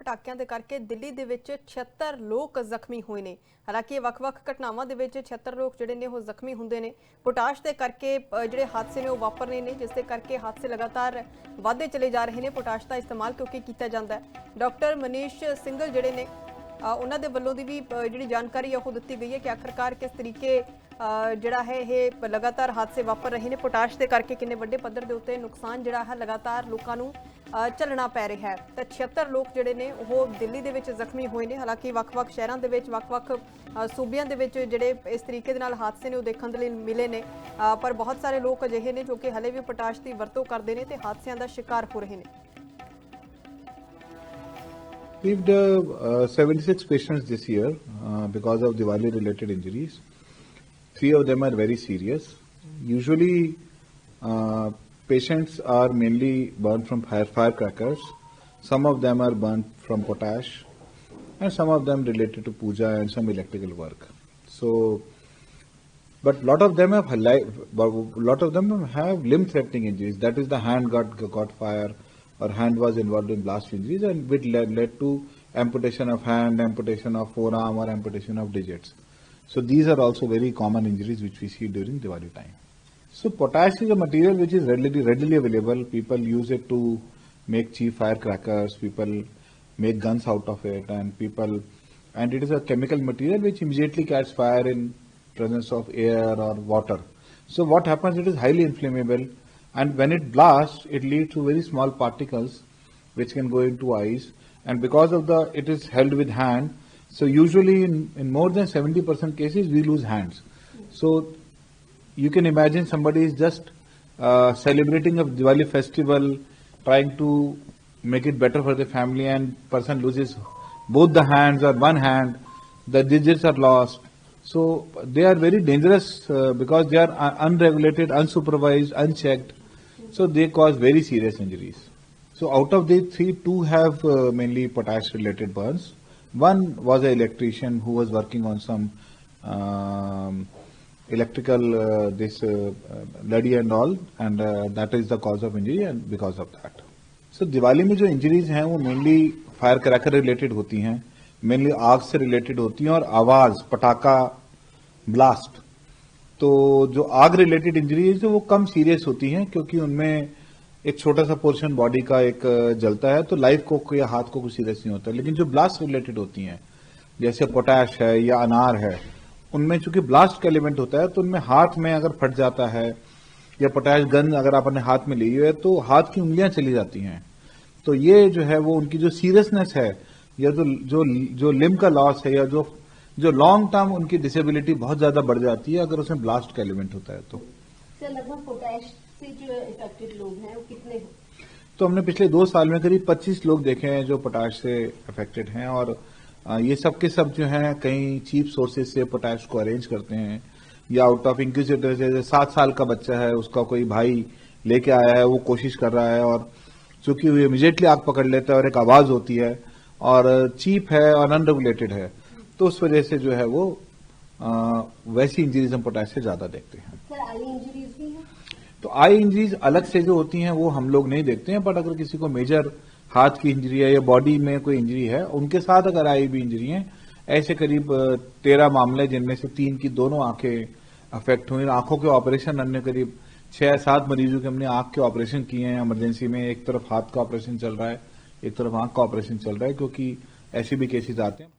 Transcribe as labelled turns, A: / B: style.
A: ਪਟਾਕਿਆਂ ਦੇ ਕਰਕੇ ਦਿੱਲੀ ਦੇ ਵਿੱਚ 76 ਲੋਕ ਜ਼ਖਮੀ ਹੋਏ ਨੇ। ਹਾਲਾਂਕਿ ਵੱਖ-ਵੱਖ ਘਟਨਾਵਾਂ ਦੇ ਵਿੱਚ 76 ਲੋਕ ਜਿਹੜੇ ਨੇ ਉਹ ਜ਼ਖਮੀ ਹੁੰਦੇ ਨੇ। ਪੋਟਾਸ਼ ਦੇ ਕਰਕੇ ਜਿਹੜੇ ਹਾਦਸੇ ਨੇ ਉਹ ਵਾਪਰ ਰਹੇ ਨੇ, ਜਿਸ ਦੇ ਕਰਕੇ ਹਾਦਸੇ ਲਗਾਤਾਰ ਵਧਦੇ ਚਲੇ ਜਾ ਰਹੇ ਨੇ। ਪੋਟਾਸ਼ ਦਾ ਇਸਤੇਮਾਲ ਕਿਉਂਕਿ ਕੀਤਾ ਜਾਂਦਾ ਹੈ। ਡਾਕਟਰ ਮਨੀਸ਼ ਸਿੰਘਲ ਜਿਹੜੇ ਨੇ ਉਹਨਾਂ ਦੇ ਵੱਲੋਂ ਦੀ ਵੀ ਜਿਹੜੀ ਜਾਣਕਾਰੀ ਹੈ ਉਹ ਦਿੱਤੀ ਗਈ ਹੈ ਕਿ ਆਖਰਕਾਰ ਕਿਸ ਤਰੀਕੇ ਜਿਹੜਾ है ਇਹ लगातार हादसे वापर रहे हैं। पोटाश के करके किन्ने वड्डे पद्धर के उत्ते नुकसान जिहड़ा है लगातार लोगों नूं झलना पै रहा है। तो 76 लोग जिहड़े ने वो दिल्ली दे विच जख्मी हुए हैं। हालांकि वख-वख शहरां दे विच वख-वख सूबियां दे विच जिहड़े इस तरीके दे नाल हादसे ने देखण दे लई मिले ने, पर बहुत सारे लोग अजिहे ने जो कि हले भी पोटाश की वरतों करते हैं तो हादसों का शिकार हो रहे हैं।
B: Received 76 patients this year because of Diwali related injuries. 3 of them are very serious. Usually patients are mainly burned from firecrackers. Some of them are burnt from potash and some of them related to puja and some electrical work. So, but lot of them have limb threatening injuries. That is, the hand got fire or hand was involved in blast injuries, and which led to amputation of hand, amputation of forearm or amputation of digits. So these are also very common injuries which we see during Diwali time. So potash is a material which is readily available. People use it to make cheap firecrackers, people make guns out of it, and it is a chemical material which immediately catches fire in presence of air or water. So what happens, it is highly inflammable, and when it blasts, it leads to very small particles which can go into eyes, and because of it is held with hand, so usually in more than 70% cases we lose hands. So you can imagine somebody is just celebrating a Diwali festival, trying to make it better for the family, and person loses both the hands or one hand, the digits are lost. So they are very dangerous because they are unregulated, unsupervised, unchecked. So they cause very serious injuries. So out of these 3, 2 have mainly potash related burns. One was an electrician who was working on some electrical laddy and all, and that is the cause of injury, and because of that. So Diwali में जो injuries हैं वो mainly firecracker related होती हैं, mainly आग से related होती हैं और आवाज पटाखा blast. तो जो आग रिलेटेड इंजरीज है वो कम सीरियस होती हैं क्योंकि उनमें एक छोटा सा पोर्शन बॉडी का एक जलता है, तो लाइफ को या हाथ को कुछ सीरियस नहीं होता। लेकिन जो ब्लास्ट रिलेटेड होती हैं जैसे पोटैश है या अनार है, उनमें चूंकि ब्लास्ट का एलिमेंट होता है तो उनमें हाथ में अगर फट जाता है या पोटैश गन अगर आप अपने हाथ में ली है तो हाथ की उंगलियां चली जाती हैं। तो ये जो है वो उनकी जो सीरियसनेस है या जो लिम्ब का लॉस है या जो लॉन्ग टर्म उनकी डिसेबिलिटी बहुत ज्यादा बढ़ जाती है अगर उसमें ब्लास्ट का एलिमेंट होता है तो।
C: सर लगभग पोटैश से जो इफेक्टेड लोग हैं वो कितने हैं?
B: तो हमने पिछले 2 साल में करीब 25 लोग देखे हैं जो पोटैश से अफेक्टेड हैं, और ये सब के सब जो हैं कहीं चीप सोर्सेज से पोटैश को अरेंज करते हैं या आउट ऑफ इंक्यूबेटर से 7 साल का बच्चा है उसका कोई भाई लेके आया है, वो कोशिश कर रहा है और चूंकि वो इमीडिएटली आग पकड़ लेता है और एक आवाज होती है और चीप है और अनरेगुलेटेड है, तो उस वजह से जो है वो वैसी इंजरीज हम पोटैश से ज्यादा देखते हैं।
C: सर आई इंजरीज भी हैं?
B: तो आई इंजरीज अलग से जो होती हैं वो हम लोग नहीं देखते हैं, बट अगर किसी को मेजर हाथ की इंजरी है या बॉडी में कोई इंजरी है उनके साथ अगर आई भी इंजरी है, ऐसे करीब 13 मामले जिनमें से 3 की दोनों आंखें अफेक्ट हुई। आंखों के ऑपरेशन हमने करीब 6-7 मरीजों के हमने आंख के ऑपरेशन किए हैं इमरजेंसी में। एक तरफ हाथ का ऑपरेशन चल रहा है, एक तरफ आंख का ऑपरेशन चल रहा है, क्योंकि ऐसे भी केसेस आते हैं।